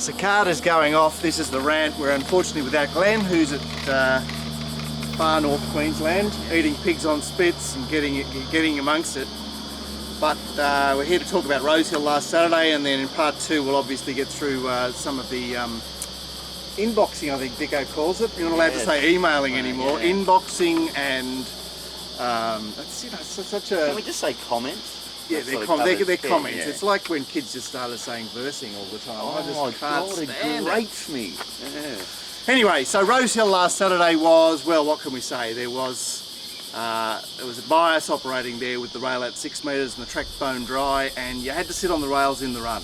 Cicadas going off. This is the RANT. We're unfortunately without Glenn, who's at far north Queensland, eating pigs on spits and getting amongst it. But we're here to talk about Rosehill last Saturday, and then in part two we'll obviously get through some of the inboxing, I think Dicko calls it. You're not allowed to say emailing anymore. Yeah. Inboxing and that's, you know, such a... Can we just say comments? Yeah, they're comments. Yeah. It's like when kids just started saying versing all the time. I just can't stand it. It grates me. Yeah. Anyway, so Rosehill last Saturday was, well, what can we say? There was a bias operating there with the rail at 6 metres and the track bone dry, and you had to sit on the rails in the run.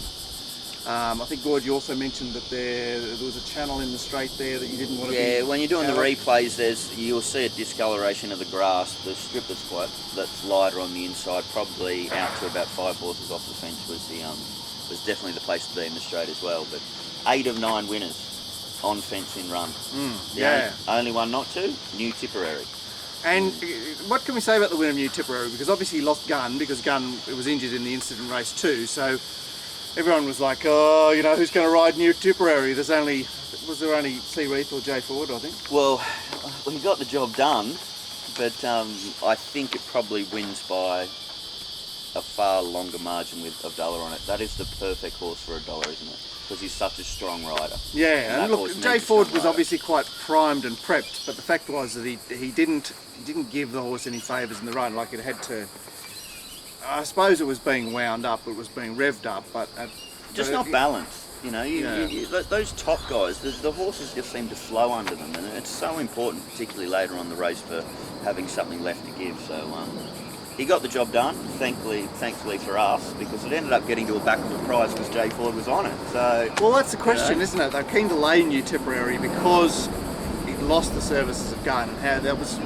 I think, Gord, you also mentioned that there was a channel in the straight there that you didn't want to be... Yeah, when you're doing the replays, you'll see a discoloration of the grass. The strip that's lighter on the inside, probably out to about 5 horses off the fence, was definitely the place to be in the straight as well. But 8 of 9 winners on fence in run. Only one not to, New Tipperary. And what can we say about the win of New Tipperary? Because obviously he lost Gunn, because Gunn was injured in the incident race too. So everyone was like, oh, you know, who's going to ride New Tipperary? Was there only C. Reith or Jay Ford, I think? Well, he got the job done, but I think it probably wins by a far longer margin with $1 on it. That is the perfect horse for $1, isn't it? Because he's such a strong rider. Yeah, and look, Jay Ford was obviously quite primed and prepped, but the fact was that he didn't give the horse any favours in the run. Like, it had to... I suppose it was being wound up, it was being revved up, but... just not balanced, you know. Those top guys, the horses just seem to flow under them, and it's so important, particularly later on the race, for having something left to give. So he got the job done, thankfully for us, because it ended up getting to a backable prize because Jay Ford was on it. So, well, that's the question, isn't it? They're keen to lay New Tipperary because he lost the services of Gunn, and how that was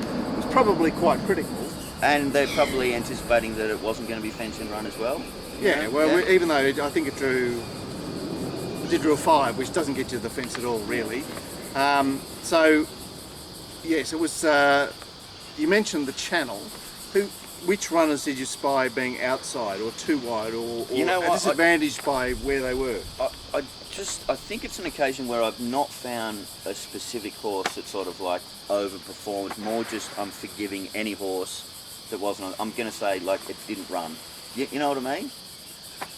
probably quite critical. And they're probably anticipating that it wasn't going to be fence and run as well. Yeah, well, even though I think it did draw 5, which doesn't get you to the fence at all, really. So, yes, it was. You mentioned the channel. Which runners did you spy being outside or too wide, or disadvantaged by where they were? I think it's an occasion where I've not found a specific horse that sort of like overperformed. More just I'm forgiving any horse that wasn't. I'm going to say like it didn't run. You know what I mean?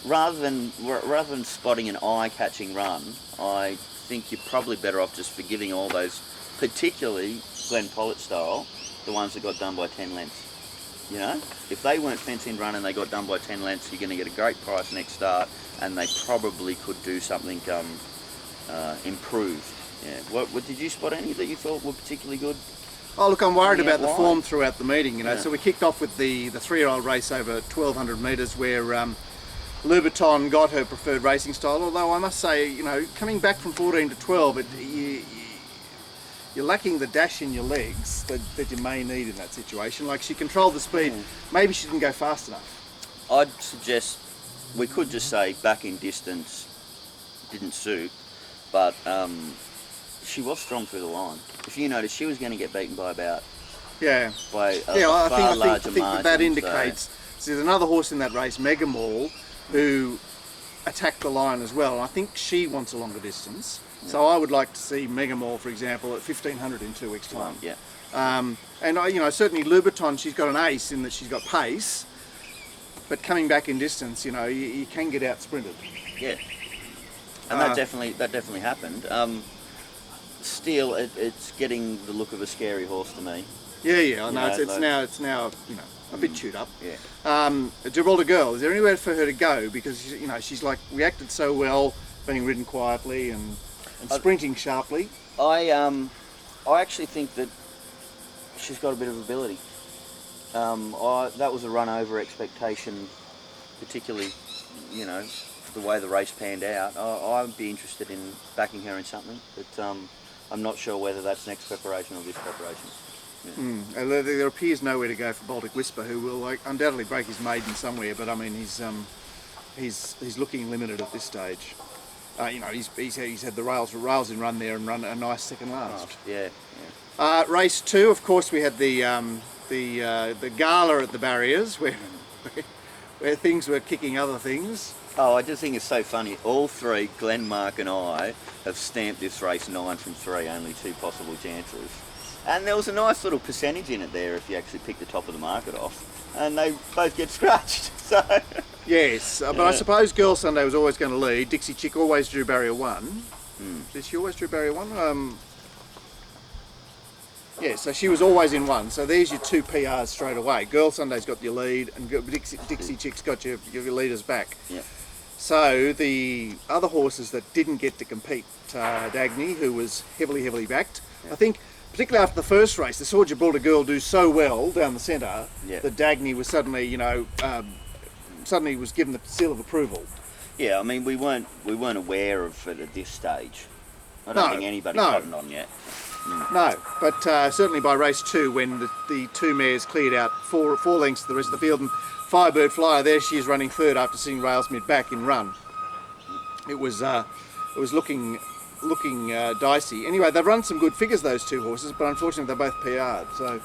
Rather than spotting an eye-catching run, I think you're probably better off just forgiving all those, particularly Glenn Pollitt style, the ones that got done by 10 lengths. You know, if they weren't fence-in run and they got done by 10 lengths, you're going to get a great price next start, and they probably could do something improved. Yeah. What did you spot any that you thought were particularly good? Oh, look, I'm worried about the form throughout the meeting, you know. So we kicked off with the 3-year-old race over 1,200 metres where Louboutin got her preferred racing style, although I must say, you know, coming back from 14 to 12, you're lacking the dash in your legs that you may need in that situation. Like, she controlled the speed, maybe she didn't go fast enough. I'd suggest we could just say back in distance didn't suit, but she was strong through the line. If you notice, she was going to get beaten by about I think that indicates. So there's another horse in that race, Mega Mall, who attacked the line as well. And I think she wants a longer distance. Yeah. So I would like to see Mega Mall, for example, at 1,500 in 2 weeks' time. Yeah. And certainly Louboutin, she's got an ace in that she's got pace, but coming back in distance, you know, you can get out sprinted. Yeah. And that definitely happened. Still, it's getting the look of a scary horse to me. Yeah, I know. It's now you know, a bit chewed up. Yeah. Gibraltar Girl, is there anywhere for her to go? Because, you know, she's like reacted so well, being ridden quietly and sprinting sharply. I actually think that she's got a bit of ability. That was a run over expectation, particularly, you know, the way the race panned out. I'd be interested in backing her in something, but I'm not sure whether that's next preparation or this preparation. Yeah. There appears nowhere to go for Baltic Whisper, who will undoubtedly break his maiden somewhere. But I mean, he's looking limited at this stage. You know, he's had the rails in run there and run a nice second last. Race 2, of course, we had the gala at the barriers where things were kicking other things. Oh, I just think it's so funny. All three, Glenn, Mark and I, have stamped this race 9 from 3, only 2 possible chances. And there was a nice little percentage in it there if you actually pick the top of the market off. And they both get scratched, so... Yes, but I suppose Girl Sunday was always going to lead. Dixie Chick always drew barrier 1. Did she always drew barrier 1? Yeah, so she was always in 1. So there's your 2 PRs straight away. Girl Sunday's got your lead, and Dixie Chick's got your leaders back. Yeah. So the other horses that didn't get to compete, Dagny, who was heavily backed, I think, particularly after the first race, the saw Gibraltar Girl do so well down the centre that Dagny was suddenly, suddenly was given the seal of approval. Yeah, I mean, we weren't aware of it at this stage. I don't think anybody's gotten on yet. No, but certainly by race 2, when the 2 mares cleared out 4 lengths to the rest of the field, and Firebird Flyer, there she is running third after sitting rails mid back in run. It was looking dicey. Anyway, they've run some good figures, those 2 horses, but unfortunately they're both PR'd. So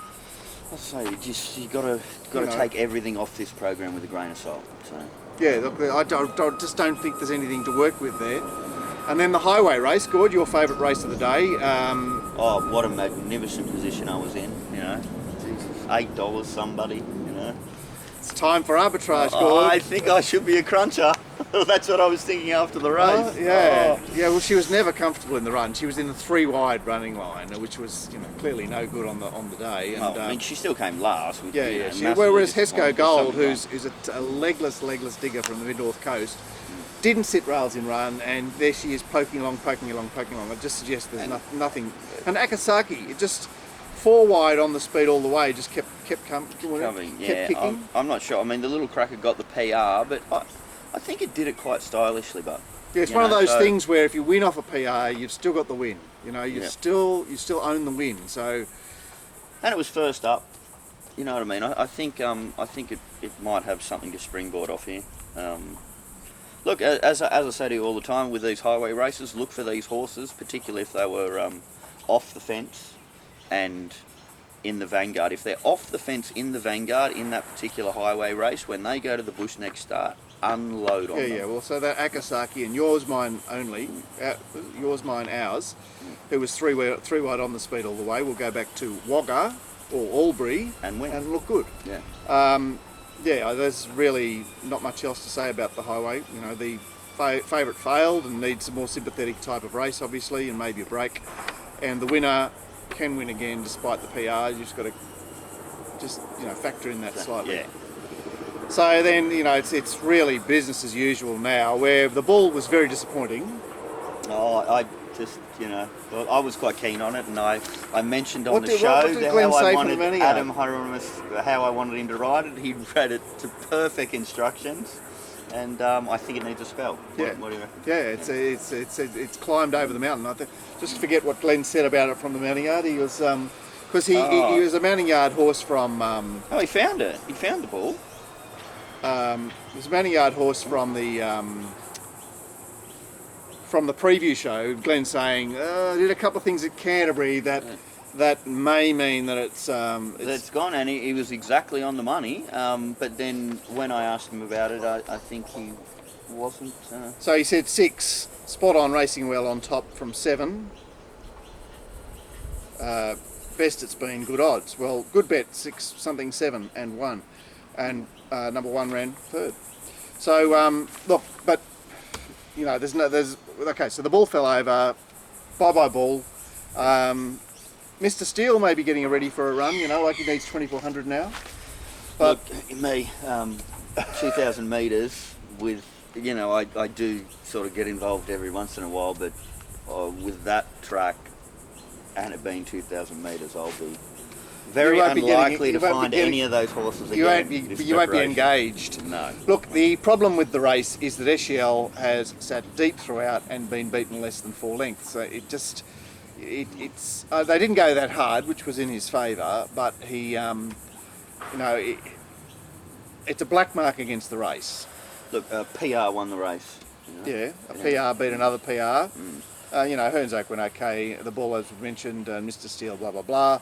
I say you got to take everything off this program with a grain of salt. So yeah, look, I just don't think there's anything to work with there. And then the highway race, Gord, your favourite race of the day. Oh, what a magnificent position I was in, Jesus, $8 somebody, It's time for arbitrage, Gord. I think I should be a cruncher. That's what I was thinking after the race. Yeah, well, she was never comfortable in the run. She was in the 3 wide running line, which was clearly no good on the day. And, I mean, she still came last. With, whereas Hesco Gold, who's a legless digger from the mid-north coast, didn't sit rails in run, and there she is poking along. It just suggests there's nothing. And Akasaki, it just 4 wide on the speed all the way, just kept coming. Kicking. I'm not sure. I mean, the little cracker got the PR, but I think it did it quite stylishly. But yeah, it's one of those things where if you win off a PR, you've still got the win. You still own the win. So, and it was first up. You know what I mean? I think it might have something to springboard off here. Look, as I say to you all the time with these highway races, look for these horses, particularly if they were off the fence and in the vanguard. If they're off the fence in the vanguard in that particular highway race, when they go to the bush next start, unload on them. Yeah, well, so that Akasaki and Yours, Mine Only, Yours, Mine, Ours, who was 3 wide on the speed all the way, will go back to Wagga or Albury and win and look good. Yeah. There's really not much else to say about the highway. The favourite failed and needs some more sympathetic type of race, obviously, and maybe a break. And the winner can win again despite the PR. You just got to factor in that slightly. Yeah. So then, it's really business as usual now, where the bull was very disappointing. Oh, I just, well, I was quite keen on it, and I mentioned on the show what did Glenn how I say wanted from the Adam Haramis, how I wanted him to ride it. He read it to perfect instructions, and I think it needs a spell. What do you reckon? Yeah, it's climbed over the mountain. I think, just forget what Glenn said about it from the mounting yard. He was because he was a mounting yard horse from. He found it. He found the bull. He was a mounting yard horse from the preview show. Glenn saying did a couple of things at Canterbury that may mean that it's gone, and he was exactly on the money. But then when I asked him about it, I think he wasn't. So he said 6, spot on, racing well on top from 7. Best it's been, good odds. Well, good bet, 6 something 7 and 1, and number 1 ran third. So look, but okay. So the bull fell over. Bye bull. Mr. Steele may be getting ready for a run. Like he needs 2,400 now. But look, me, 2,000 metres with. I do sort of get involved every once in a while, but with that track and it being 2,000 metres, I'll be very unlikely to find any of those horses again. You won't be engaged. No. Look, the problem with the race is that SEL has sat deep throughout and been beaten less than 4 lengths. So it's they didn't go that hard, which was in his favour, but he, it's a black mark against the race. Look, PR won the race. Yeah, a PR beat another PR. Hearns Oak went okay. The bull, as we mentioned, and Mr. Steele, blah blah blah.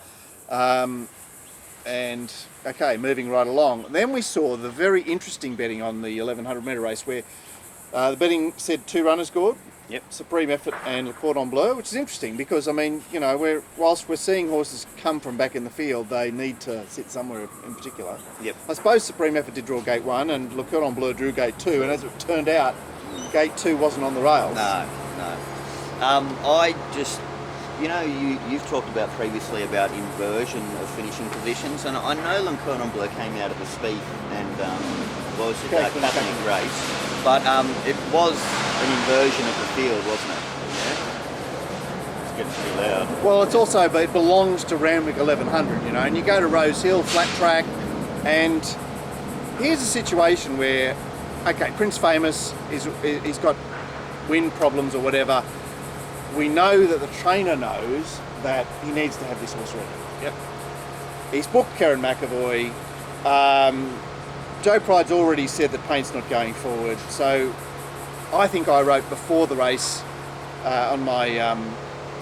And okay, moving right along. Then we saw the very interesting betting on the 1100 metre race, where The betting said 2 runners, Gord. Yep. Supreme Effort and Le Cordon Bleu, which is interesting because, I mean, you know, whilst we're seeing horses come from back in the field, they need to sit somewhere in particular. Yep. I suppose Supreme Effort did draw gate 1 and Le Cordon Bleu drew gate 2, and as it turned out, gate 2 wasn't on the rails. No. I just, you know, you've talked about previously about inversion of finishing positions, and I know Le Cordon Bleu came out at the speed and was a Catholic race. But it was an inversion of the field, wasn't it? Yeah. It's getting too loud. Well, it belongs to Randwick 1100, you know, and you go to Rose Hill, flat track, and here's a situation where, okay, Prince Famous, he's got wind problems or whatever. We know that the trainer knows that he needs to have this horse ready. Yep. He's booked Karen McAvoy. Joe Pride's already said that Paint's not going forward, so I think I wrote before the race on my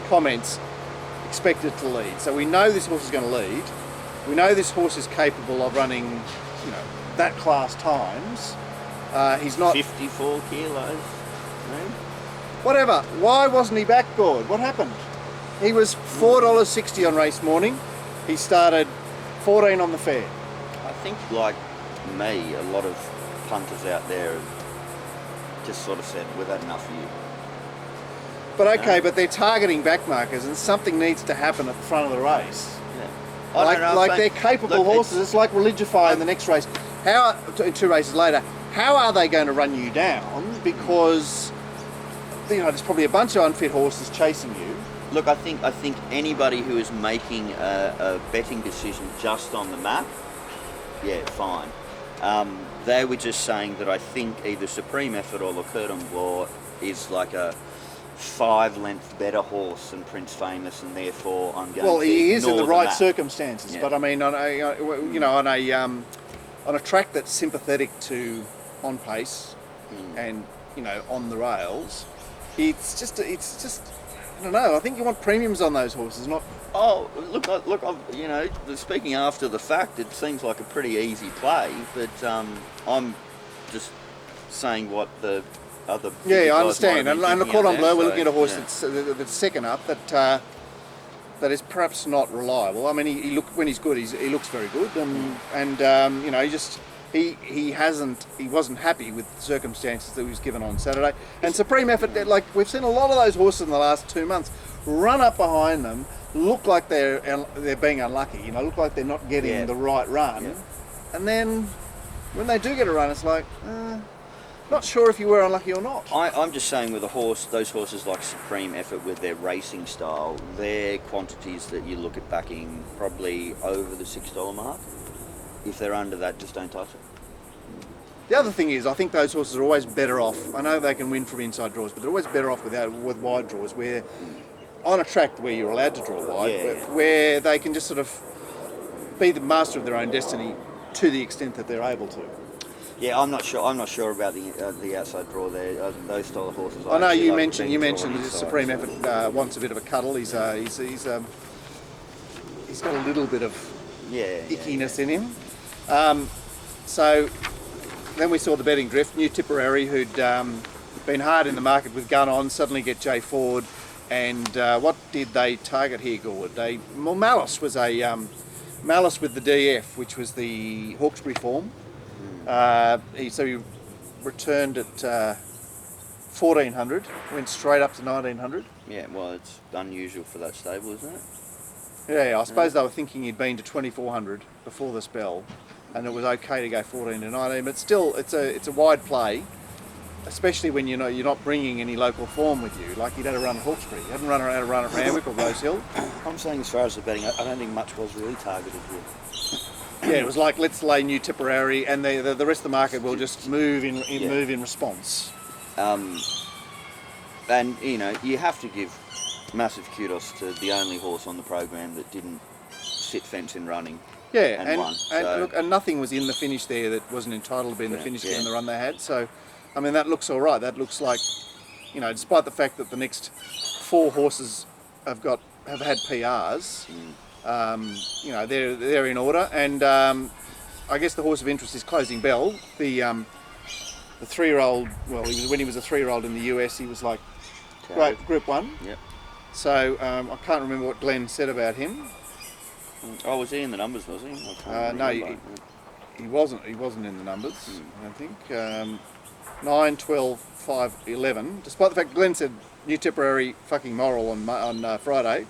comments, expected to lead. So we know this horse is going to lead. We know this horse is capable of running, you know, that class times. He's not 54 kilos. No? Whatever. Why wasn't he back, Gord? What happened? He was $4.60 on race morning. He started 14 on the fair. I think, like me, a lot of punters out there have just sort of said, we've had enough of you. But okay, but they're targeting backmarkers, and something needs to happen at the front of the race. Yeah. I don't know, they're capable horses. It's like Religify in the next race. 2 races later, how are they going to run you down? Because, you know, there's probably a bunch of unfit horses chasing you. Look, I think anybody who is making a betting decision just on the map, yeah, fine. They were just saying that I think either Supreme Effort or Le Cordon Bleu is like a 5 length better horse than Prince Famous, and therefore I'm going. Well, to he is in the right map. circumstances, Yeah. but I mean, on a track that's sympathetic to on pace and, you know, on the rails, it's just I don't know. I think you want premiums on those horses, not. Oh, look! You know, speaking after the fact, it seems like a pretty easy play, but I'm just saying what the other. Yeah, I guys understand. might have been And Le thinking out Cordon there, Bleu, we're so, looking at a horse yeah. that's second up that is perhaps not reliable. I mean, he when he's good, he looks very good, and you know, he wasn't happy with the circumstances that he was given on Saturday. And Supreme Effort, like we've seen a lot of those horses in the last 2 months, run up behind them, look like they're being unlucky. You know, look like they're not getting the right run, and then when they do get a run, it's like. Not sure if you were unlucky or not. I'm just saying with those horses like Supreme Effort with their racing style, they're quantities that you look at backing probably over the $6 mark. If they're under that, just don't touch it. The other thing is, I think those horses are always better off. I know they can win from inside draws, but they're always better off with wide draws, where on a track where you're allowed to draw wide, where they can just sort of be the master of their own destiny to the extent that they're able to. Yeah, I'm not sure about the outside draw there. Those style of horses. I know you mentioned the Supreme Effort wants a bit of a cuddle. He's got a little bit of ickiness in him. So then we saw the betting drift. New Tipperary, who'd been hard in the market with gun on, suddenly get Jay Ford. And what did they target here, Gord? Malice was Malice with the DF, which was the Hawkesbury form. He returned at 1400, went straight up to 1900. Yeah, well, it's unusual for that stable, isn't it? Yeah, I suppose they were thinking he'd been to 2400 before the spell, and it was okay to go 14 to 19. But still, it's a wide play, especially when you're not bringing any local form with you. Like he'd had a run at Hawkesbury, he hadn't had a run at Randwick or Rose Hill. I'm saying as far as the betting, I don't think much was really targeted here. Yeah, it was like, let's lay New Tipperary, and the rest of the market will just move in response. And you know, you have to give massive kudos to the only horse on the program that didn't sit fence in running. Yeah, and won. And nothing was in the finish there that wasn't entitled to be in the finish given the run they had. So, I mean, that looks all right. That looks like, you know, despite the fact that the next 4 horses have had PRs. You know, they're in order, and I guess the horse of interest is Closing Bell, the the 3-year-old. Well, when he was a 3-year-old in the US, he was like Group 1. Yep. So I can't remember what Glenn said about him. Oh, was he in the numbers? Was he? I can't No, remember. he wasn't. He wasn't in the numbers. I don't think 9, 12, 5, 11. Despite the fact Glenn said new Tipperary fucking moral on Friday.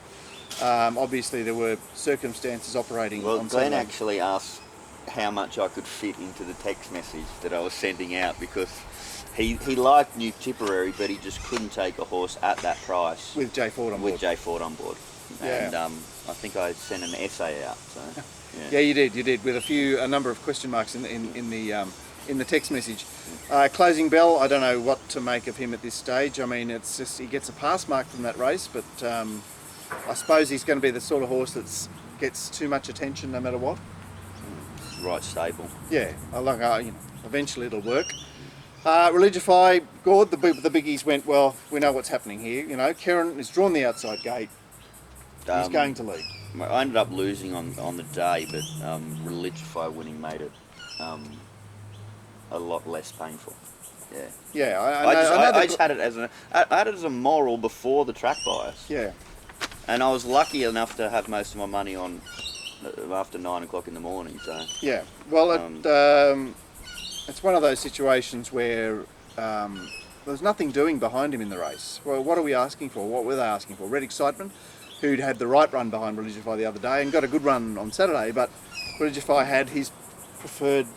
Obviously, there were circumstances operating. Well, on Glenn Saturday. actually asked how much I could fit into the text message that I was sending out because he liked New Tipperary, but he just couldn't take a horse at that price with Jay Ford on board. With Jay Ford on board, Yeah. and I think I sent an essay out. So yeah, you did with a number of question marks in the text message. Closing Bell, I don't know what to make of him at this stage. I mean, it's just he gets a pass mark from that race, but I suppose he's going to be the sort of horse that gets too much attention no matter what. Right stable. Yeah, eventually it'll work. Religify, Gord, the biggies went, well, we know what's happening here. Kieran has drawn the outside gate. He's going to lead. I ended up losing on the day, but Religify winning made it a lot less painful. Yeah. Yeah, I just had it as a moral before the track bias. Yeah. And I was lucky enough to have most of my money on after 9 o'clock in the morning. So yeah, well, it's one of those situations where there's nothing doing behind him in the race. Well, what are we asking for? What were they asking for? Red Excitement, who'd had the right run behind Religify the other day and got a good run on Saturday, but Religify had his preferred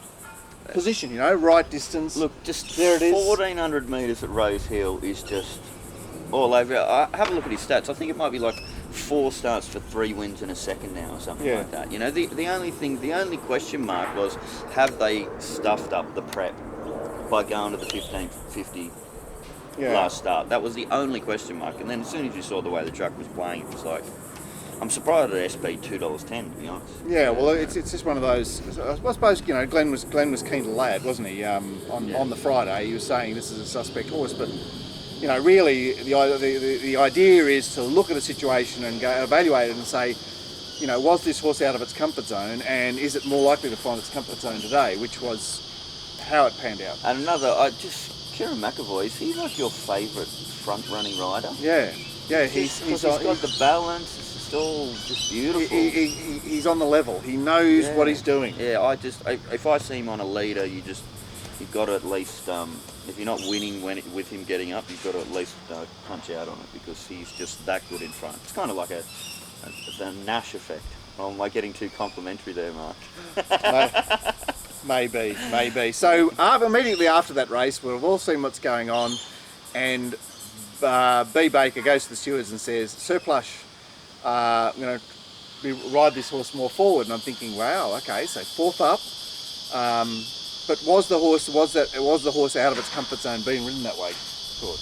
position, right distance. look, just there it is. 1,400 metres at Rose Hill is just all over. Have a look at his stats. I think it might be like 4 starts for 3 wins in a second now or something like that. The only question mark was, have they stuffed up the prep by going to the 1550 last start? That was the only question mark. And then as soon as you saw the way the truck was playing, it was like, I'm surprised at SB $2.10, to be honest. Yeah, well, it's just one of those. I suppose Glenn was keen to lay it, wasn't he? On the Friday, he was saying this is a suspect horse, but really the idea is to look at a situation and go evaluate it and say, was this horse out of its comfort zone, and is it more likely to find its comfort zone today? Which was how it panned out. And Kieran McAvoy, is he like your favourite front running rider? Yeah, he's got the balance. It's all just beautiful. He's on the level. He knows what he's doing. Yeah, if I see him on a leader, you've got to at least, if you're not winning with him getting up, you've got to at least punch out on it because he's just that good in front. It's kind of like the Nash effect. Oh, am I getting too complimentary there, Mark? Maybe. So immediately after that race, we've all seen what's going on, and B. Baker goes to the stewards and says, "Sir Plush, I'm going to ride this horse more forward." And I'm thinking, wow, okay, so 4th up. But was the horse out of its comfort zone being ridden that way? Good.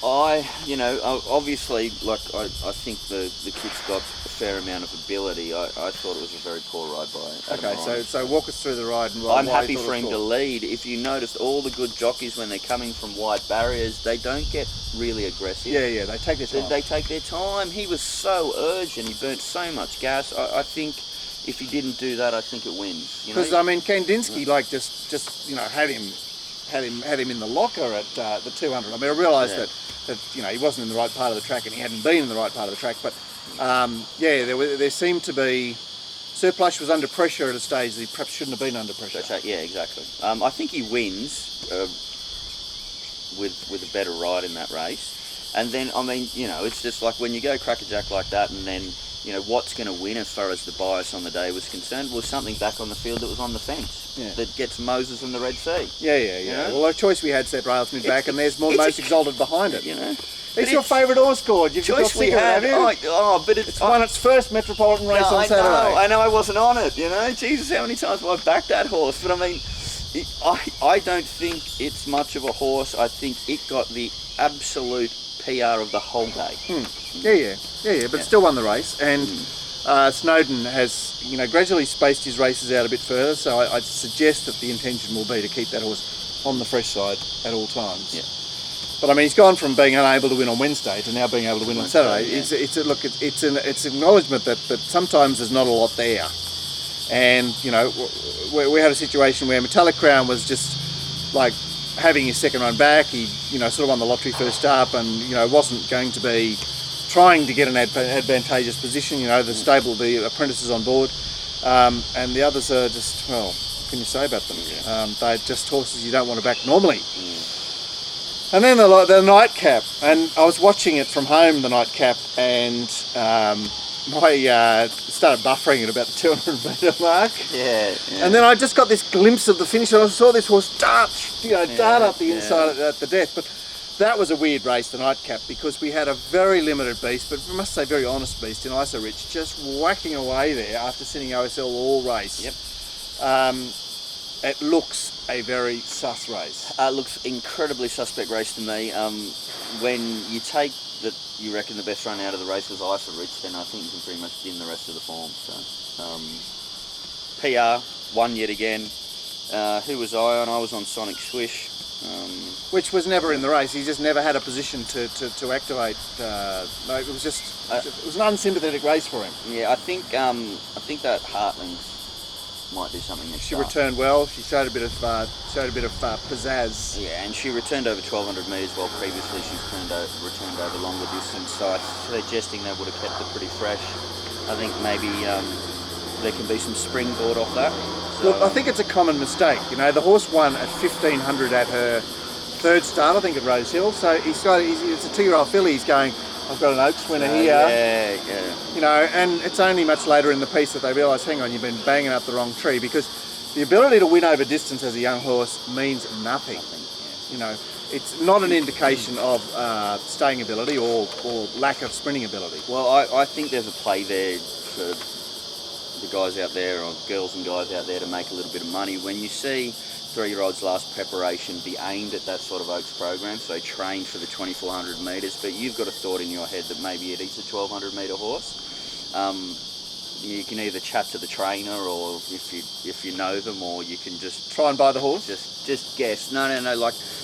Obviously, I think the kid's got a fair amount of ability. I thought it was a very poor ride by Adam Ryan. So walk us through the ride. And I'm happy for him to lead. If you noticed, all the good jockeys, when they're coming from wide barriers, they don't get really aggressive. Yeah, they take their time. They take their time. He was so urgent. He burnt so much gas. I think if he didn't do that, I think it wins. Because Kandinsky just had him in the locker at the 200. I mean, I realised that he wasn't in the right part of the track and he hadn't been in the right part of the track. But there seemed to be. Sir Plush was under pressure at a stage that he perhaps shouldn't have been under pressure. That's right. Yeah, exactly. I think he wins with a better ride in that race. And then it's just like when you go crackerjack like that, and then what's going to win as far as the bias on the day was concerned was something back on the field that was on the fence that gets Moses and the Red Sea. Yeah. Well, the choice we had set rails mid back, and there's Most Exalted behind it. It's your favourite horse, Gord. You've got we had. But it's won its first Metropolitan race on Saturday. I know I wasn't on it. Jesus, how many times have I backed that horse? But I mean, I don't think it's much of a horse. I think it got the absolute PR of the whole day. But still won the race, and Snowden has gradually spaced his races out a bit further, so I'd suggest that the intention will be to keep that horse on the fresh side at all times. Yeah. But I mean, he's gone from being unable to win on Wednesday to now being able to win on Saturday. It's an acknowledgement that sometimes there's not a lot there, and we had a situation where Metallic Crown was just like having his second run back. He, sort of won the lottery first up, and wasn't going to be trying to get an advantageous position. The stable, the apprentices on board, and the others are just, well, what can you say about them? They're just horses you don't want to back normally. And then the nightcap, and I was watching it from home, the nightcap, and I started buffering at about the 200 metre mark. Yeah. And then I just got this glimpse of the finish, and I saw this horse dart up the inside at the death. But that was a weird race, the nightcap, because we had a very limited beast, but I must say very honest beast in Iso Rich, just whacking away there after sitting OSL all race. Yep. It looks a very sus race. Looks incredibly suspect race to me. When you take that, you reckon the best run out of the race was Iso Rich, then I think you can pretty much din the rest of the form. So, PR won yet again. Who was I on? I was on Sonic Swish. Which was never in the race. He just never had a position to activate. No, it was just it was an unsympathetic race for him. Yeah, I think that Heartlings might do something next She start. returned well. She showed a bit of pizzazz. Yeah, and she returned over 1,200 metres, while previously she's returned over longer distance. So I'm suggesting that would have kept it pretty fresh. I think maybe there can be some springboard off that. So, Look, I think it's a common mistake. The horse won at 1,500 at her third start, I think, at Rose Hill. So it's a 2-year-old filly. He's going, I've got an Oaks winner here. Yeah. And it's only much later in the piece that they realise, hang on, you've been banging up the wrong tree, because the ability to win over distance as a young horse means nothing. It's not an indication of staying ability or lack of sprinting ability. Well, I think there's a play there for the guys out there, or girls and guys out there, to make a little bit of money. When you see 3-year-olds last preparation be aimed at that sort of Oaks program, so they train for the 2,400 metres, but you've got a thought in your head that maybe it is a 1,200 metre horse. You can either chat to the trainer, or if you know them, or you can just try and buy the horse. Just guess. No.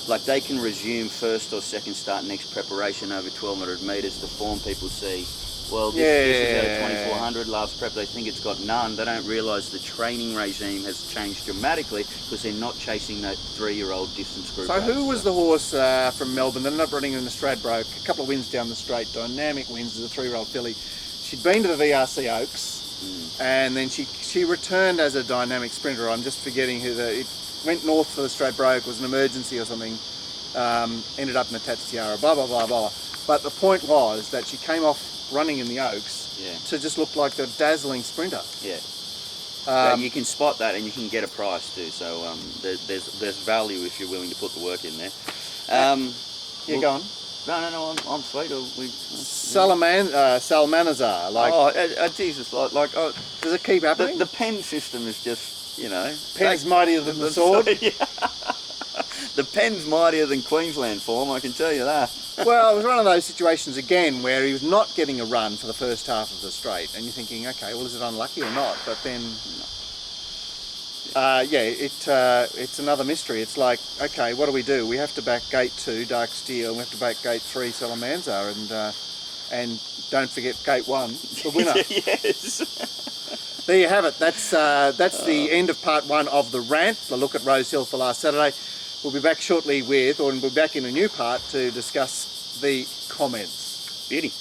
Like they can resume first or second start next preparation over 1,200 metres. The form people see, well, this is at a 2,400 last prep. They think it's got none. They don't realise the training regime has changed dramatically, because they're not chasing that 3-year-old distance group. So who was the horse from Melbourne that ended up running in the Stradbroke? A couple of wins down the straight, dynamic wins as a 3-year-old filly. She'd been to the VRC Oaks, and then she returned as a dynamic sprinter. I'm just forgetting who it went north for the Stradbroke, was an emergency or something, ended up in the Tats Tiara, blah, blah, blah, blah. But the point was that she came off running in the Oaks to just look like the dazzling sprinter. Yeah. You can spot that, and you can get a price too. So there's value if you're willing to put the work in there. Go on. No, I'm sweet. Salmanazar, Jesus, does it keep happening? The pen system is just, Pen's mightier than the sword. The pen's mightier than Queensland form, I can tell you that. Well, it was one of those situations again where he was not getting a run for the first half of the straight, and you're thinking, okay, well, is it unlucky or not? But then, it's another mystery. It's like, okay, what do? We have to back gate 2, Dark Steel, and we have to back gate 3, Salamanzar, and don't forget gate 1, the winner. Yes. There you have it. That's the end of part 1 of the rant, the look at Rose Hill for last Saturday. We'll be back shortly we'll be back in a new part to discuss the comments. Beauty.